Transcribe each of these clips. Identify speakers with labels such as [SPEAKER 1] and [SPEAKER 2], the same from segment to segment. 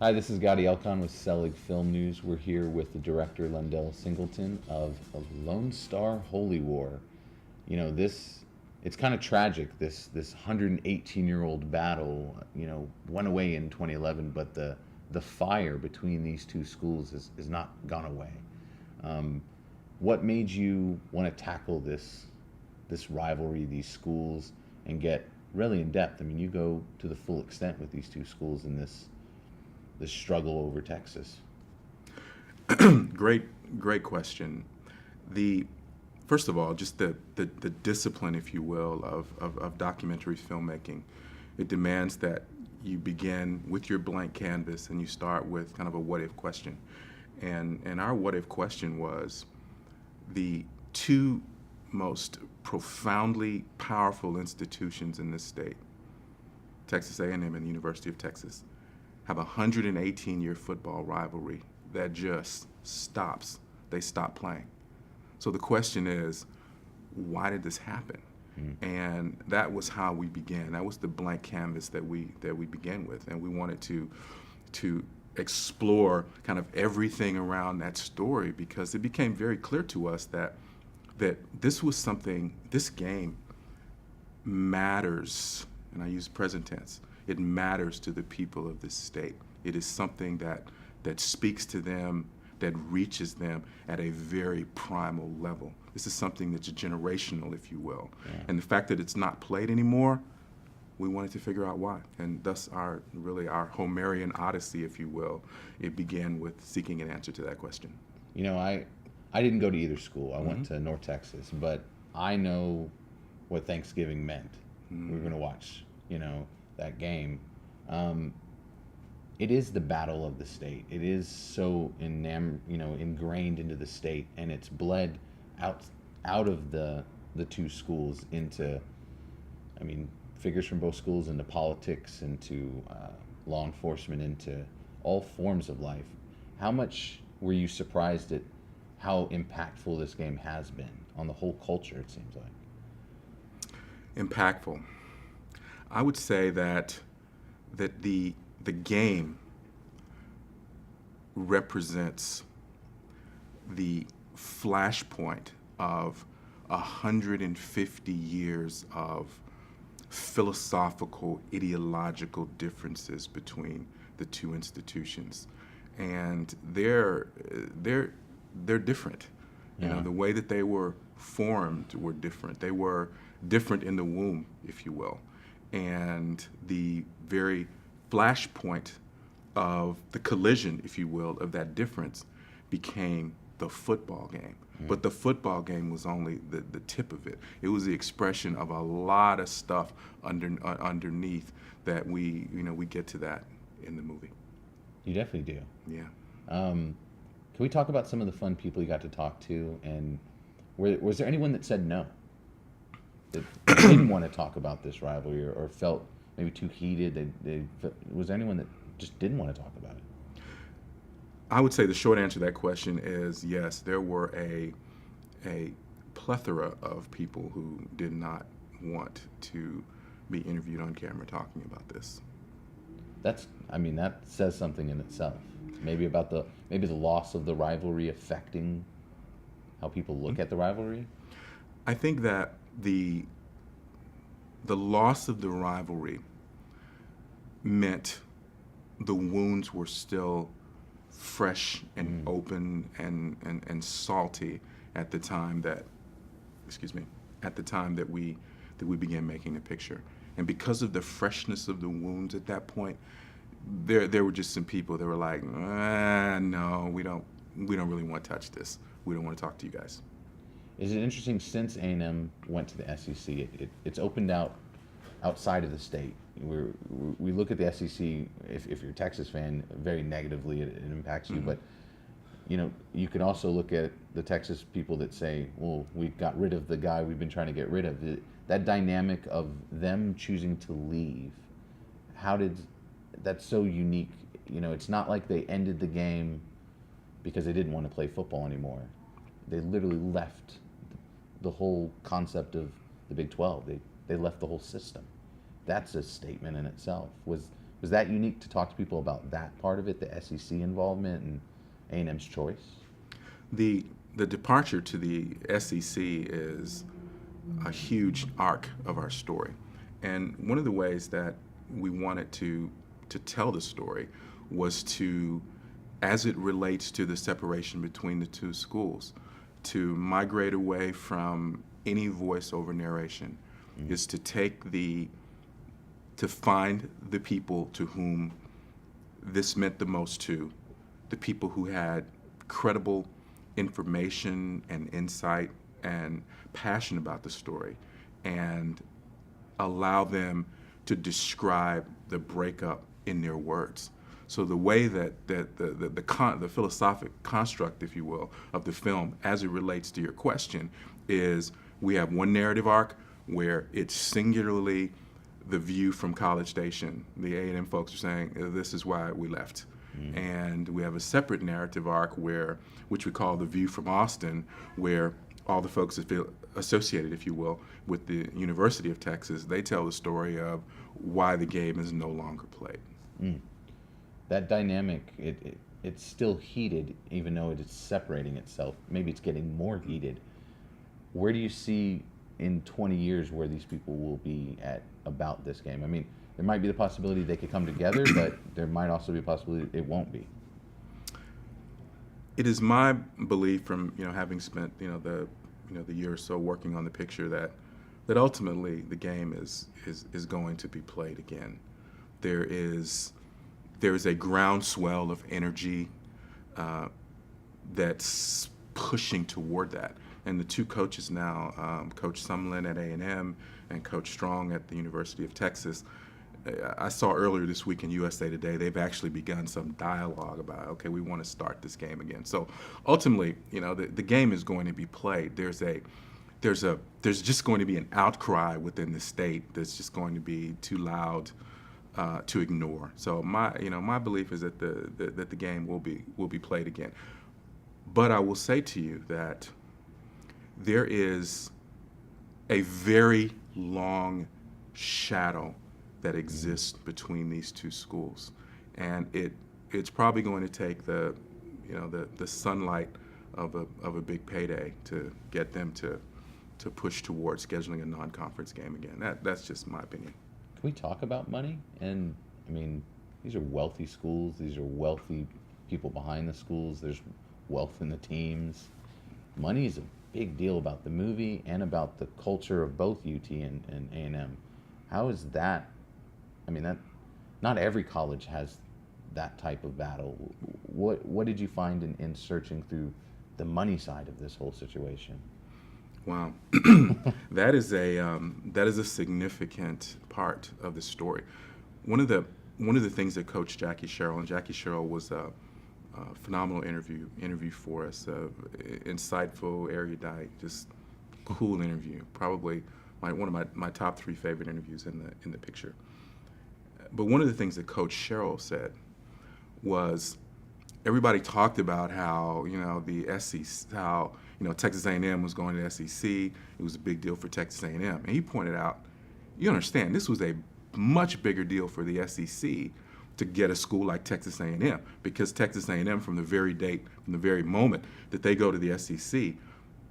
[SPEAKER 1] Hi, this is Gadi Elkon with Selig Film News. We're here with the director Lindell Singleton of Lone Star Holy War. It's kind of tragic. This 118-year-old battle, went away in 2011, but the fire between these two schools is not gone away. Um, what made you want to tackle this rivalry, these schools, and get really in depth? I mean, you go to the full extent with these two schools in this struggle over Texas.
[SPEAKER 2] Great question. The First of all, just the discipline, if you will, of documentary filmmaking. It demands that you begin with your blank canvas and you start with kind of a what if question. And our what if question was the two most profoundly powerful institutions in this state, Texas A&M and the University of Texas, have a 118-year football rivalry that just stops. They stop playing. So the question is, why did this happen? And that was how we began. That was the blank canvas that we began with, and we wanted to explore kind of everything around that story, because it became very clear to us that this was something. This game matters, and I use present tense. It matters to the people of this state. It is something that speaks to them, that reaches them at a very primal level. This is something that's generational, if you will.
[SPEAKER 1] Yeah.
[SPEAKER 2] And the fact that it's not played anymore, we wanted to figure out why. And thus our Homerian odyssey, if you will, it began with seeking an answer to that question.
[SPEAKER 1] I didn't go to either school. I went to North Texas, but I know what Thanksgiving meant. We were going to watch, that game. It is the battle of the state. It is so ingrained into the state, and it's bled out of the two schools into, figures from both schools into politics, into law enforcement, into all forms of life. How much were you surprised at how impactful this game has been on the whole culture, it seems like?
[SPEAKER 2] Impactful. I would say that the game represents the flashpoint of 150 years of philosophical, ideological differences between the two institutions, and they're different.
[SPEAKER 1] Yeah.
[SPEAKER 2] The way that they were formed were different. They were different in the womb, if you will. And the very flashpoint of the collision, if you will, of that difference became the football game. But the football game was only the tip of it. It was the expression of a lot of stuff underneath that we get to that in the movie.
[SPEAKER 1] You definitely do.
[SPEAKER 2] Yeah.
[SPEAKER 1] Can we talk about some of the fun people you got to talk to, and was there anyone that said no, that didn't want to talk about this rivalry, or felt maybe too heated? Was there anyone that just didn't want to talk about it?
[SPEAKER 2] I would say the short answer to that question is yes. There were a plethora of people who did not want to be interviewed on camera talking about this.
[SPEAKER 1] That says something in itself. Maybe about the loss of the rivalry affecting how people look at the rivalry.
[SPEAKER 2] I think that the loss of the rivalry meant the wounds were still fresh and open and salty at the time that we began making the picture. And because of the freshness of the wounds at that point, there were just some people that were like, no, we don't really want to touch this. We don't want to talk to you guys.
[SPEAKER 1] Is it interesting, since A&M went to the SEC, it's opened outside of the state? We look at the SEC, if you're a Texas fan, very negatively. It impacts you, but you can also look at the Texas people that say, well, we got rid of the guy we've been trying to get rid of. That dynamic of them choosing to leave, that's so unique. It's not like they ended the game because they didn't want to play football anymore. They literally left the whole concept of the Big 12. They left the whole system. That's a statement in itself. Was Was that unique to talk to people about that part of it, the SEC involvement and A&M's choice?
[SPEAKER 2] The departure to the SEC is a huge arc of our story. And one of the ways that we wanted to tell the story was to, as it relates to the separation between the two schools, to migrate away from any voiceover narration, is to to find the people to whom this meant the most to, the people who had credible information and insight and passion about the story, and allow them to describe the breakup in their words. So the way that the philosophic construct, if you will, of the film as it relates to your question is, we have one narrative arc where it's singularly the view from College Station. The A&M folks are saying, this is why we left. And we have a separate narrative arc which we call the view from Austin, where all the folks that feel associated, if you will, with the University of Texas, they tell the story of why the game is no longer played.
[SPEAKER 1] That dynamic, it's still heated, even though it is separating itself. Maybe it's getting more heated. Where do you see in 20 years where these people will be at about this game? I mean, there might be the possibility they could come together, but there might also be a possibility it won't be.
[SPEAKER 2] It is my belief, from having spent the year or so working on the picture, that ultimately the game is going to be played again. There is a groundswell of energy that's pushing toward that. And the two coaches now, Coach Sumlin at A&M and Coach Strong at the University of Texas, I saw earlier this week in USA Today, they've actually begun some dialogue about, okay, we want to start this game again. So ultimately, the game is going to be played. There's just going to be an outcry within the state that's just going to be too loud to ignore. So my belief is that the game will be played again. But I will say to you that there is a very long shadow that exists between these two schools, and it's probably going to take the sunlight of a big payday to get them to push towards scheduling a non-conference game again. That's just my opinion.
[SPEAKER 1] Can we talk about money? And I mean, these are wealthy schools. These are wealthy people behind the schools. There's wealth in the teams. Money is a big deal about the movie and about the culture of both UT and A&M. How is that? I mean, that not every college has that type of battle. What did you find in searching through the money side of this whole situation?
[SPEAKER 2] Wow, that is a significant part of the story. One of the things that Coach Jackie Sherrill was a phenomenal interview for us, insightful, erudite, just cool interview. Probably one of my top 3 favorite interviews in the picture. But one of the things that Coach Sherrill said was, everybody talked about how the SEC, how Texas A&M was going to the SEC. It was a big deal for Texas A&M, and he pointed out, you understand, this was a much bigger deal for the SEC to get a school like Texas A&M, because Texas A&M, from the very moment that they go to the SEC,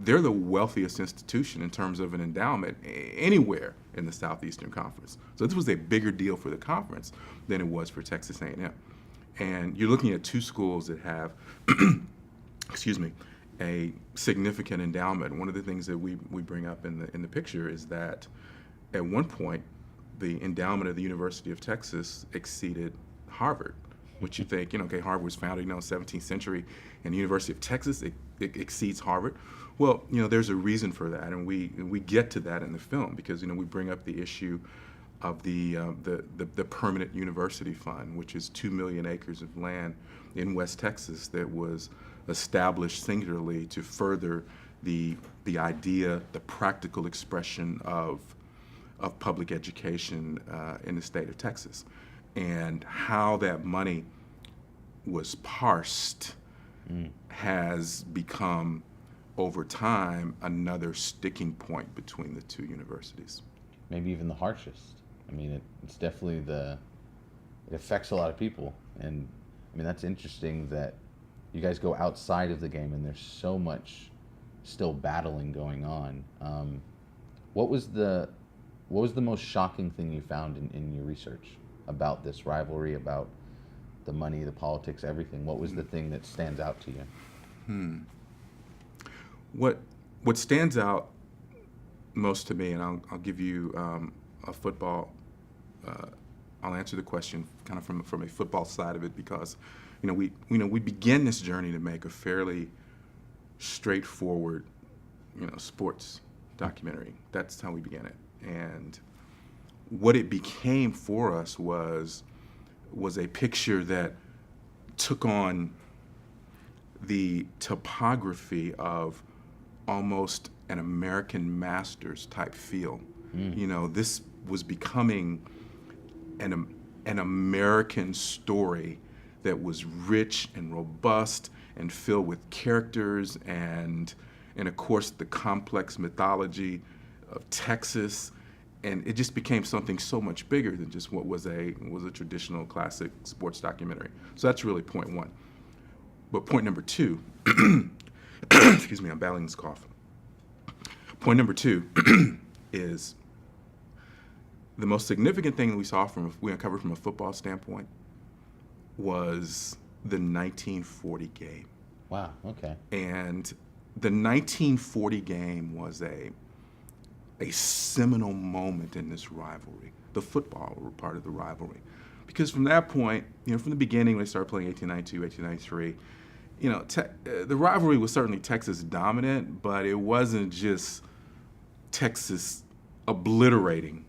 [SPEAKER 2] they're the wealthiest institution in terms of an endowment anywhere in the Southeastern Conference. So this was a bigger deal for the conference than it was for Texas A&M. And you're looking at two schools that have, excuse me, a significant endowment. One of the things that we bring up in the picture is that at one point, the endowment of the University of Texas exceeded Harvard, which you think, okay, Harvard was founded, 17th century, and the University of Texas, it exceeds Harvard. Well, there's a reason for that, and we get to that in the film, because we bring up the issue of the Permanent University Fund, which is 2 million acres of land in West Texas that was established singularly to further the idea, the practical expression of public education in the state of Texas, and how that money was parsed has become, over time, another sticking point between the two universities.
[SPEAKER 1] Maybe even the harshest. I mean, it's definitely it affects a lot of people. And I mean, that's interesting that you guys go outside of the game and there's so much still battling going on. What was the what was the most shocking thing you found in your research about this rivalry, about the money, the politics, everything? What was the thing that stands out to you?
[SPEAKER 2] What what stands out most to me, and I'll give you a football. Uh, I'll answer the question kind of from a football side of it because, we begin this journey to make a fairly straightforward, sports documentary. That's how we began it, and what it became for us was a picture that took on the topography of almost an American Masters type feel. This was becoming an American story that was rich and robust and filled with characters and of course the complex mythology of Texas, and it just became something so much bigger than just what was a traditional classic sports documentary. So that's really point one. But point number two, excuse me, I'm battling this cough. Point number two is the most significant thing that we uncovered from a football standpoint was the 1940 game.
[SPEAKER 1] Wow. Okay.
[SPEAKER 2] And the 1940 game was a seminal moment in this rivalry, the football part of the rivalry. Because from that point, from the beginning when they started playing 1892, 1893, the rivalry was certainly Texas dominant, but it wasn't just Texas obliterating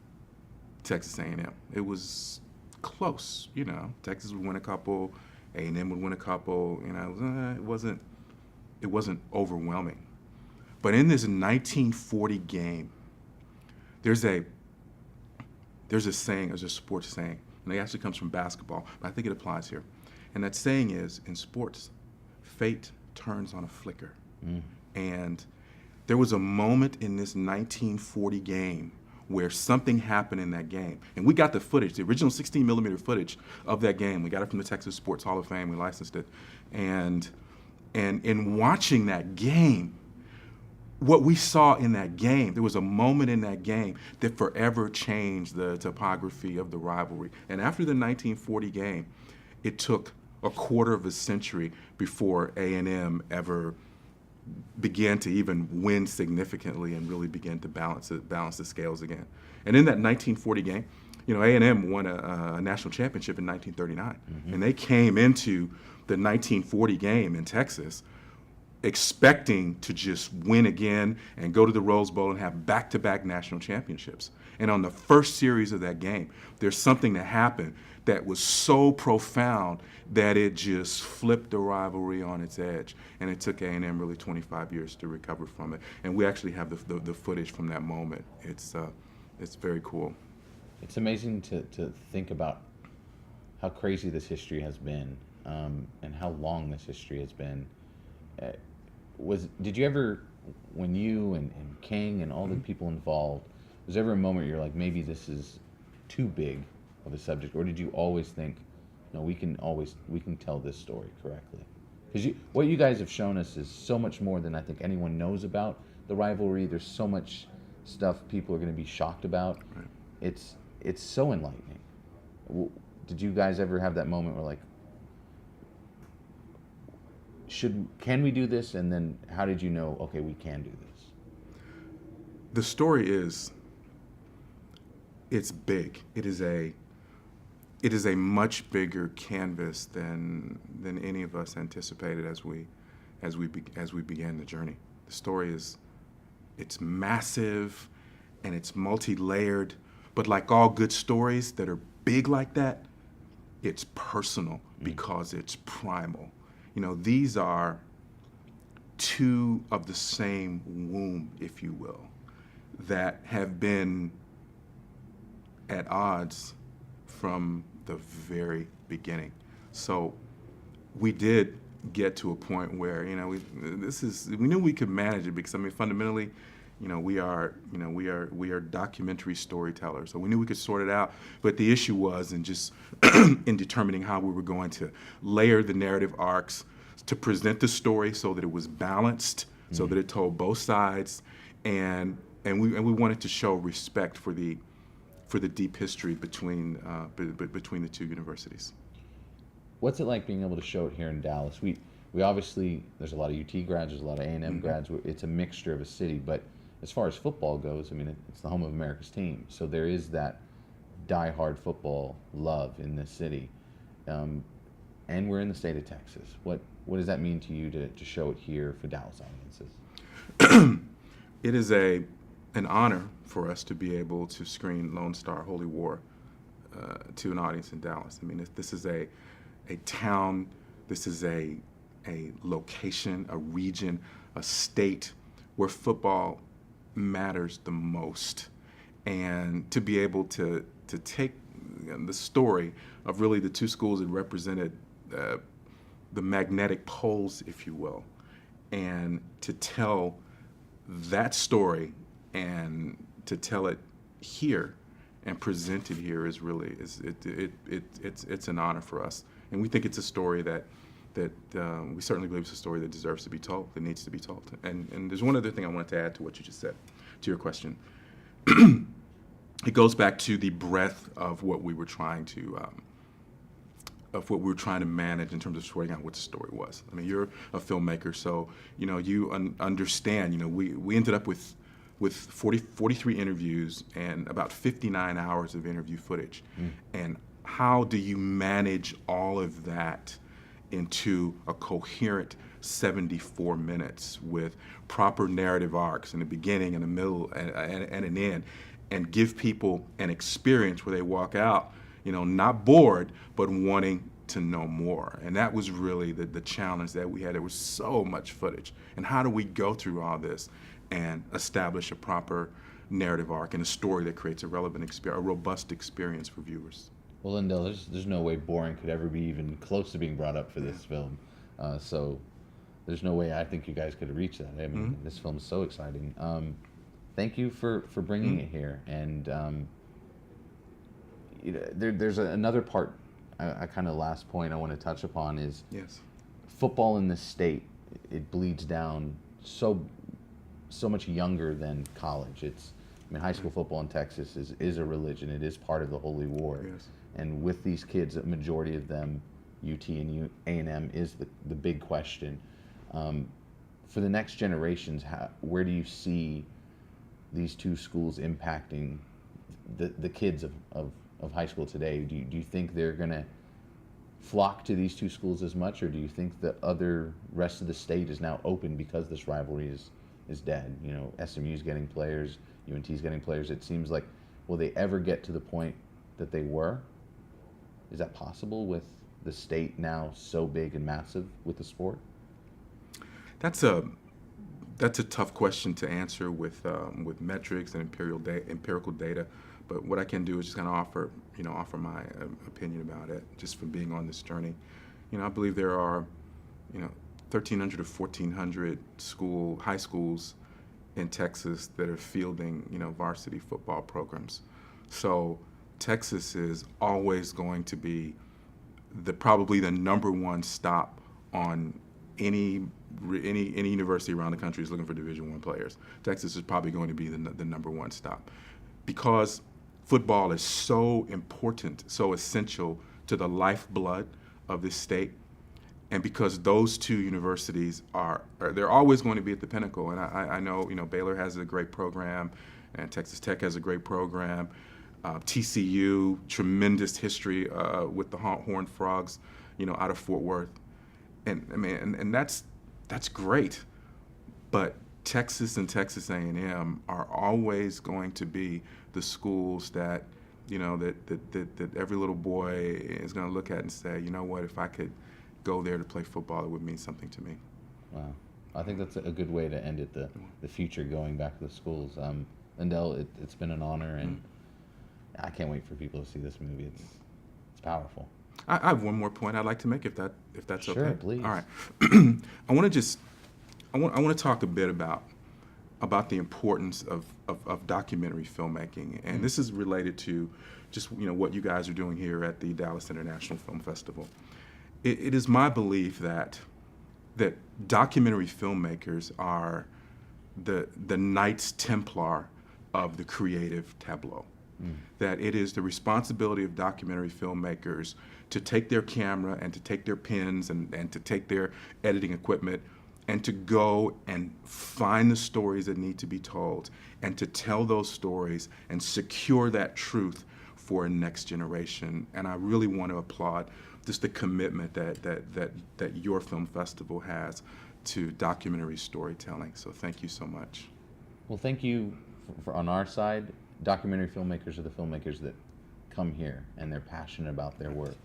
[SPEAKER 2] Texas A&M. It was close, Texas would win a couple, A&M would win a couple, it wasn't overwhelming. But in this 1940 game, there's a saying, there's a sports saying, and it actually comes from basketball, but I think it applies here. And that saying is, in sports, fate turns on a flicker. And there was a moment in this 1940 game where something happened in that game. And we got the footage, the original 16 millimeter footage of that game. We got it from the Texas Sports Hall of Fame. We licensed it. And in watching that game, what we saw in that game, there was a moment in that game that forever changed the topography of the rivalry. And after the 1940 game, it took a quarter of a century before A&M ever began to even win significantly and really began to balance the scales again. And in that 1940 game, A&M won a national championship in 1939, and they came into the 1940 game in Texas expecting to just win again and go to the Rose Bowl and have back-to-back national championships. And on the first series of that game, there's something that happened that was so profound that it just flipped the rivalry on its edge. And it took A&M really 25 years to recover from it. And we actually have the footage from that moment. It's very cool.
[SPEAKER 1] It's amazing to think about how crazy this history has been, and how long this history has been. Did you ever, when you and King and all the people involved, was there ever a moment you're like, maybe this is too big of a subject, or did you always think, no, we can tell this story correctly? Because what you guys have shown us is so much more than I think anyone knows about the rivalry. There's so much stuff people are going to be shocked about.
[SPEAKER 2] Right.
[SPEAKER 1] It's so enlightening. Did you guys ever have that moment where like, can we do this? And then how did you know, okay, we can do this?
[SPEAKER 2] The story is, it's big. It is a much bigger canvas than any of us anticipated as we began the journey. The story it's massive and it's multi-layered, but like all good stories that are big like that, it's personal because it's primal. These are two of the same womb, if you will, that have been at odds from the very beginning. So we did get to a point where, we knew we could manage it because, fundamentally, we are documentary storytellers. So we knew we could sort it out, but the issue was in just in determining how we were going to layer the narrative arcs to present the story so that it was balanced, so that it told both sides, and we wanted to show respect for the deep history between the two universities.
[SPEAKER 1] What's it like being able to show it here in Dallas? We obviously, there's a lot of UT grads, there's a lot of A&M grads. It's a mixture of a city, but as far as football goes, I mean, it's the home of America's team. So there is that die-hard football love in this city. And we're in the state of Texas. What does that mean to you to show it here for Dallas audiences?
[SPEAKER 2] It is an honor for us to be able to screen Lone Star Holy War to an audience in Dallas. I mean, this is a town, this is a location, a region, a state where football matters the most. And to be able to take the story of really the two schools that represented the magnetic poles, if you will, and to tell that story and to tell it here and present it here is really it's an honor for us, and we think it's a story that we certainly believe it's a story that deserves to be told, that needs to be told. And there's one other thing I wanted to add to what you just said, to your question. It goes back to the breadth of what we were trying to manage in terms of sorting out what the story was. I mean, you're a filmmaker, so you understand. We ended up with 43 interviews and about 59 hours of interview footage. And how do you manage all of that into a coherent 74 minutes with proper narrative arcs in the beginning and the middle and an end, and give people an experience where they walk out, not bored, but wanting to know more? And that was really the challenge that we had. There was so much footage. And how do we go through all this and establish a proper narrative arc and a story that creates a relevant experience, a robust experience for viewers?
[SPEAKER 1] Well, Lindell, there's no way boring could ever be even close to being brought up for this film. So there's no way I think you guys could have reached that. I mean, this film is so exciting. Thank you for bringing it here. And there's another part, a kind of last point I want to touch upon is football in this state. It bleeds down so much younger than college. High school football in Texas is a religion. It is part of the Holy War.
[SPEAKER 2] Yes.
[SPEAKER 1] And with these kids, a majority of them, UT and A&M is the big question. For the next generations, where do you see these two schools impacting the kids of high school today? Do you think they're going to flock to these two schools as much, or do you think the rest of the state is now open because this rivalry is dead? SMU's getting players, UNT's getting players. It seems like, will they ever get to the point that they were? Is that possible with the state now so big and massive with the sport?
[SPEAKER 2] That's a tough question to answer with metrics and empirical data. But what I can do is just kind of offer my opinion about it, just from being on this journey. I believe there are 1,300 or 1,400 high schools in Texas that are fielding varsity football programs. So Texas is always going to be probably the number one stop on any university around the country is looking for Division I players. Texas is probably going to be the number one stop, because football is so important, so essential to the lifeblood of this state, and because those two universities they're always going to be at the pinnacle. And I know Baylor has a great program, and Texas Tech has a great program. TCU, tremendous history with the Horned Frogs, out of Fort Worth, and that's great. But Texas and Texas A&M are always going to be the schools that that every little boy is going to look at and say, what, if I could go there to play football, it would mean something to me.
[SPEAKER 1] Wow, I think that's a good way to end it. The future going back to the schools. Lindell, it's been an honor, and I can't wait for people to see this movie. It's powerful.
[SPEAKER 2] I have one more point I'd like to make, if that's okay.
[SPEAKER 1] Sure, please.
[SPEAKER 2] All right. I want to talk a bit about about the importance of documentary filmmaking, and this is related to just what you guys are doing here at the Dallas International Film Festival. It is my belief that documentary filmmakers are the Knights Templar of the creative tableau. That it is the responsibility of documentary filmmakers to take their camera and to take their pens and to take their editing equipment and to go and find the stories that need to be told and to tell those stories and secure that truth for a next generation. And I really want to applaud just the commitment that your film festival has to documentary storytelling. So thank you so much.
[SPEAKER 1] Well, thank you for on our side. Documentary filmmakers are the filmmakers that come here and they're passionate about their work.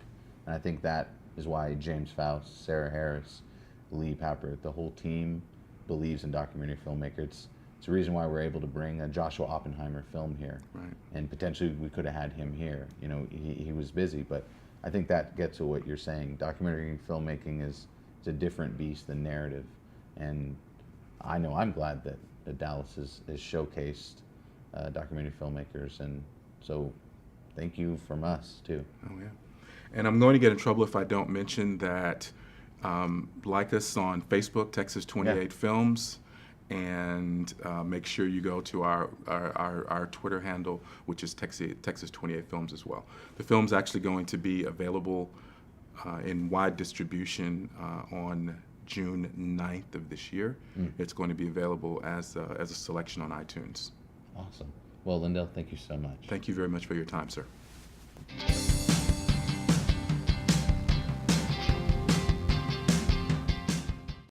[SPEAKER 1] And I think that is why James Faust, Sarah Harris, Lee Papert, the whole team believes in documentary filmmakers. It's the reason why we're able to bring a Joshua Oppenheimer film here.
[SPEAKER 2] Right.
[SPEAKER 1] And potentially we could have had him here. He was busy, but I think that gets to what you're saying. Documentary filmmaking is a different beast than narrative. And I know I'm glad that Dallas has showcased documentary filmmakers, and so thank you from us too.
[SPEAKER 2] Oh yeah, and I'm going to get in trouble if I don't mention that. Like us on Facebook, Texas 28 Films, and make sure you go to our Twitter handle, which is Texas 28 Films as well. The film's actually going to be available in wide distribution on June 9th of this year. It's going to be available as a selection on iTunes.
[SPEAKER 1] Awesome. Well, Lindell, thank you so much.
[SPEAKER 2] Thank you very much for your time, sir.